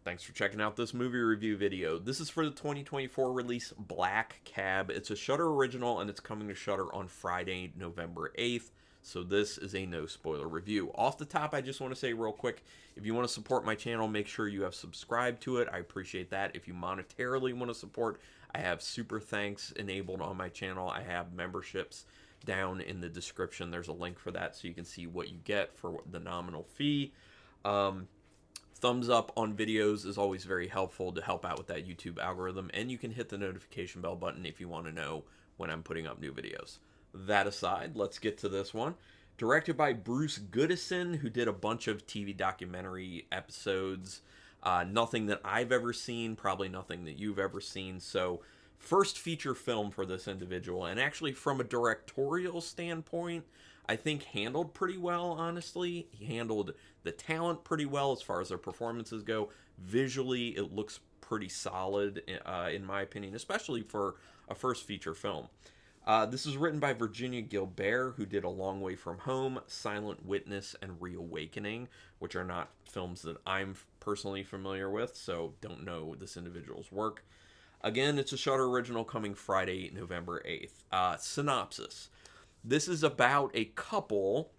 Thanks for checking out this movie review video. This is for the 2024 release Black Cab. It's a Shudder original and it's coming to Shudder on Friday, November 8th. So this is a no spoiler review. Off the top, I just want to say real quick, if you want to support my channel, make sure you have subscribed to it. I appreciate that. If you monetarily want to support, I have super thanks enabled on my channel. I have memberships down in the description. There's a link for that so you can see what you get for the nominal fee. Thumbs up on videos is always very helpful to help out with that YouTube algorithm, and you can hit the notification bell button if you want to know when I'm putting up new videos. That aside, let's get to this one. Directed by Bruce Goodison, who did a bunch of TV documentary episodes. Nothing that I've ever seen, probably nothing that you've ever seen. So, first feature film for this individual, and actually from a directorial standpoint, I think handled pretty well, honestly. He handled the talent pretty well as far as their performances go. Visually, it looks pretty solid, in my opinion, especially for a first feature film. This is written by Virginia Gilbert, who did A Long Way From Home, Silent Witness, and Reawakening, which are not films that I'm personally familiar with, so don't know this individual's work. Again, it's a Shudder original coming Friday, November 8th. Synopsis. This is about a couple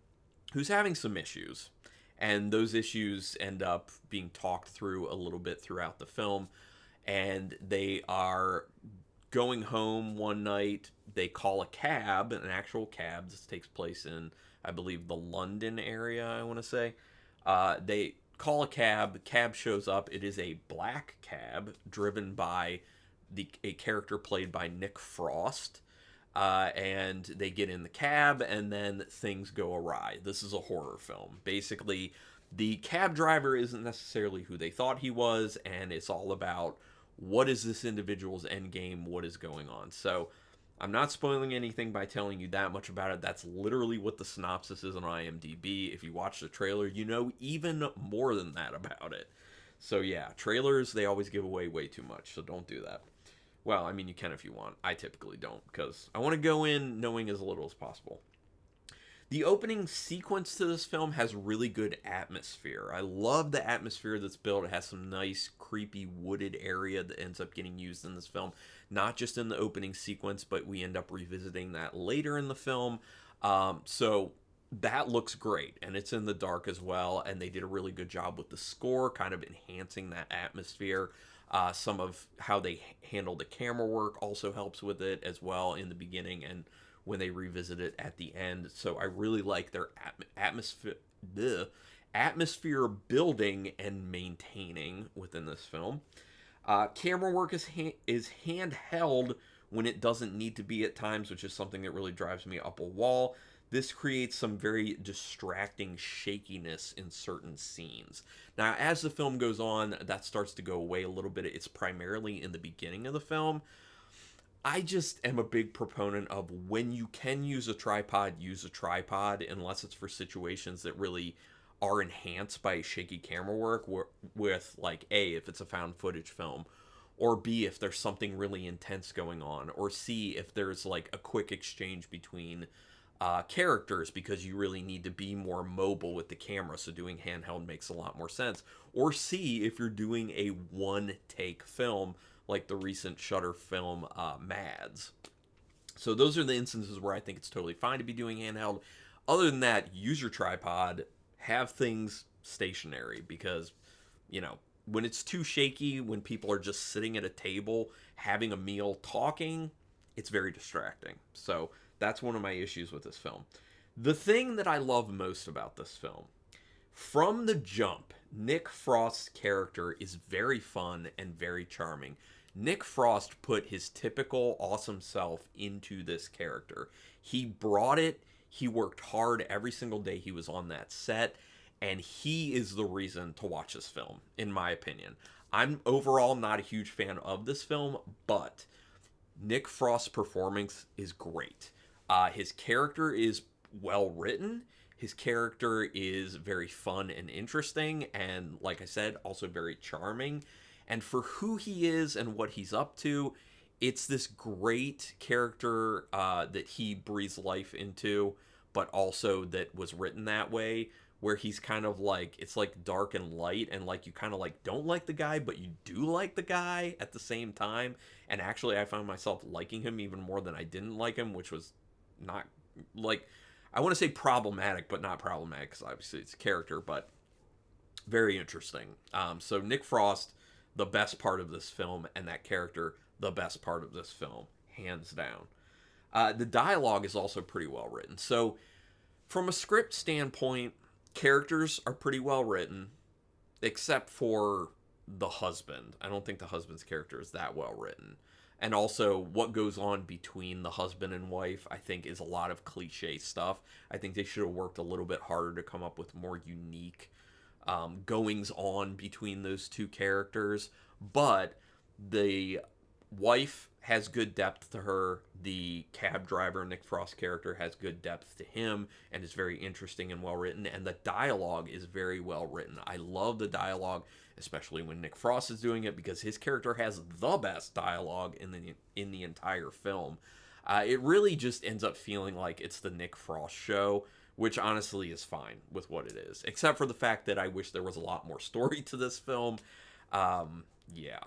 who's having some issues, and those issues end up being talked through a little bit throughout the film, and they are going home one night. They call a cab, an actual cab. This takes place in, I believe, the London area, I want to say. They call a cab. The cab shows up. It is a black cab driven by a character played by Nick Frost. And they get in the cab, and then things go awry. This is a horror film. Basically, the cab driver isn't necessarily who they thought he was, and it's all about what is this individual's end game, what is going on. So, I'm not spoiling anything by telling you that much about it. That's literally what the synopsis is on IMDb. If you watch the trailer, you know even more than that about it. So yeah, trailers, they always give away way too much, so don't do that. Well, I mean, you can if you want. I typically don't, because I want to go in knowing as little as possible. The opening sequence to this film has really good atmosphere. I love the atmosphere that's built. It has some nice, creepy, wooded area that ends up getting used in this film. Not just in the opening sequence, but we end up revisiting that later in the film. So that looks great, and it's in the dark as well, and they did a really good job with the score, kind of enhancing that atmosphere. Some of how they handle the camera work also helps with it as well in the beginning and when they revisit it at the end. So I really like their atmosphere building and maintaining within this film. Camera work is handheld when it doesn't need to be at times, which is something that really drives me up a wall. This creates some very distracting shakiness in certain scenes. Now, as the film goes on, that starts to go away a little bit. It's primarily in the beginning of the film. I just am a big proponent of when you can use a tripod unless it's for situations that really are enhanced by shaky camera work with, like, A, if it's a found footage film, or B, if there's something really intense going on, or C, if there's, like, a quick exchange between characters because you really need to be more mobile with the camera, so doing handheld makes a lot more sense. Or C, if you're doing a one-take film, like the recent Shudder film Mads. So those are the instances where I think it's totally fine to be doing handheld. Other than that, use your tripod, have things stationary, because, you know, when it's too shaky, when people are just sitting at a table, having a meal, talking, it's very distracting. So that's one of my issues with this film. The thing that I love most about this film, from the jump, Nick Frost's character is very fun and very charming. Nick Frost put his typical awesome self into this character. He brought it. He worked hard every single day he was on that set, and he is the reason to watch this film, in my opinion. I'm overall not a huge fan of this film, but Nick Frost's performance is great. His character is well written. His character is very fun and interesting, and like I said, also very charming. And for who he is and what he's up to, it's this great character that he breathes life into, but also that was written that way, where he's kind of like, it's like dark and light, and like you kind of like don't like the guy, but you do like the guy at the same time. And actually, I found myself liking him even more than I didn't like him, which was not like, I want to say problematic, but not problematic because obviously it's a character, but very interesting. So Nick Frost, the best part of this film, and that character, the best part of this film, hands down. The dialogue is also pretty well written. So from a script standpoint, characters are pretty well written, except for the husband. I don't think the husband's character is that well written. And also, what goes on between the husband and wife, I think, is a lot of cliche stuff. I think they should have worked a little bit harder to come up with more unique goings on between those two characters. But the wife has good depth to her. The cab driver, Nick Frost character, has good depth to him and is very interesting and well written. And the dialogue is very well written. I love the dialogue, especially when Nick Frost is doing it, because his character has the best dialogue in the entire film. It really just ends up feeling like it's the Nick Frost show, which honestly is fine with what it is, except for the fact that I wish there was a lot more story to this film. Yeah.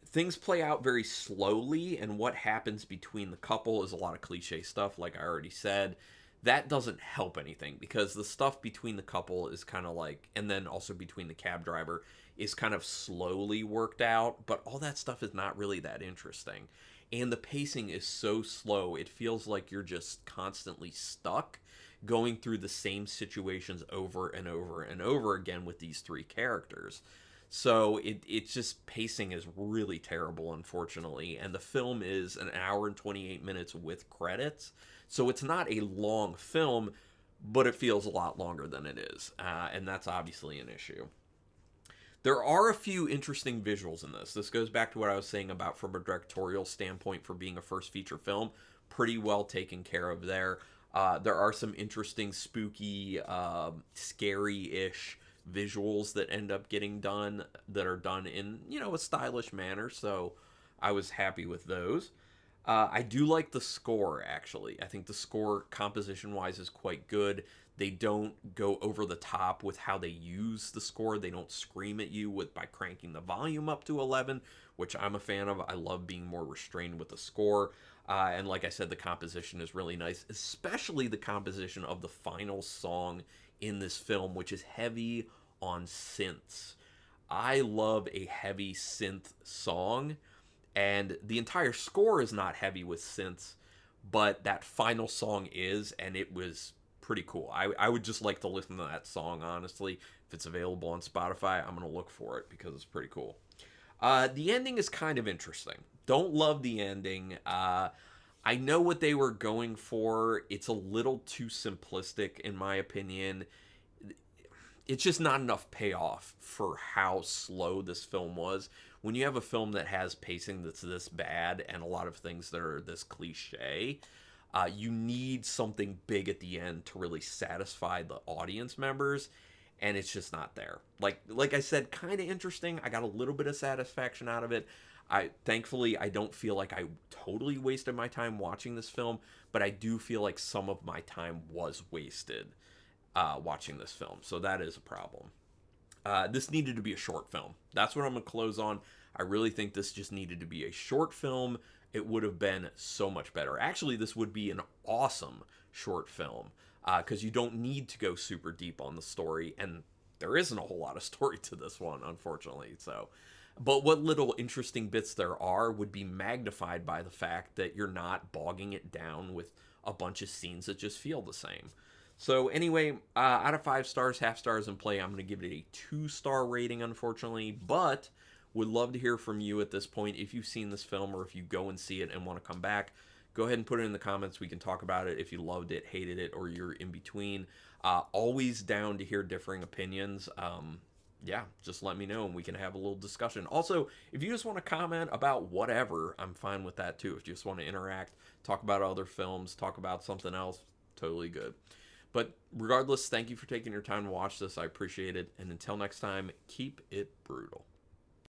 Things play out very slowly, and what happens between the couple is a lot of cliche stuff, like I already said. That doesn't help anything, because the stuff between the couple is kind of like, and then also between the cab driver, is kind of slowly worked out, but all that stuff is not really that interesting. And the pacing is so slow, it feels like you're just constantly stuck going through the same situations over and over and over again with these three characters. So it's just, pacing is really terrible, unfortunately. And the film is an hour and 28 minutes with credits. So it's not a long film, but it feels a lot longer than it is. And that's obviously an issue. There are a few interesting visuals in this. This goes back to what I was saying about, from a directorial standpoint, for being a first feature film. Pretty well taken care of there. There are some interesting, spooky, scary-ish visuals that end up getting done, that are done in, a stylish manner, so I was happy with those. I do like the score, actually. I think the score, composition-wise, is quite good. They don't go over the top with how they use the score. They don't scream at you by cranking the volume up to 11, which I'm a fan of. I love being more restrained with the score. And like I said, the composition is really nice, especially the composition of the final song in this film, which is heavy on synths. I love a heavy synth song, and the entire score is not heavy with synths, but that final song is, and it was pretty cool. I would just like to listen to that song, honestly. If it's available on Spotify, I'm going to look for it because it's pretty cool. The ending is kind of interesting. Don't love the ending. I know what they were going for. It's a little too simplistic, in my opinion. It's just not enough payoff for how slow this film was. When you have a film that has pacing that's this bad and a lot of things that are this cliche, you need something big at the end to really satisfy the audience members, and it's just not there. Like I said, kind of interesting. I got a little bit of satisfaction out of it. Thankfully, I don't feel like I totally wasted my time watching this film, but I do feel like some of my time was wasted watching this film, so that is a problem. This needed to be a short film. That's what I'm going to close on. I really think this just needed to be a short film. It would have been so much better. Actually, this would be an awesome short film, because you don't need to go super deep on the story, and there isn't a whole lot of story to this one, unfortunately. So, but what little interesting bits there are would be magnified by the fact that you're not bogging it down with a bunch of scenes that just feel the same. So anyway, out of 5 stars, half stars in play, I'm going to give it a 2-star rating, unfortunately, but would love to hear from you at this point. If you've seen this film, or if you go and see it and want to come back, go ahead and put it in the comments. We can talk about it if you loved it, hated it, or you're in between. Always down to hear differing opinions. Yeah, just let me know and we can have a little discussion. Also, if you just want to comment about whatever, I'm fine with that too. If you just want to interact, talk about other films, talk about something else, totally good. But regardless, thank you for taking your time to watch this. I appreciate it. And until next time, keep it brutal.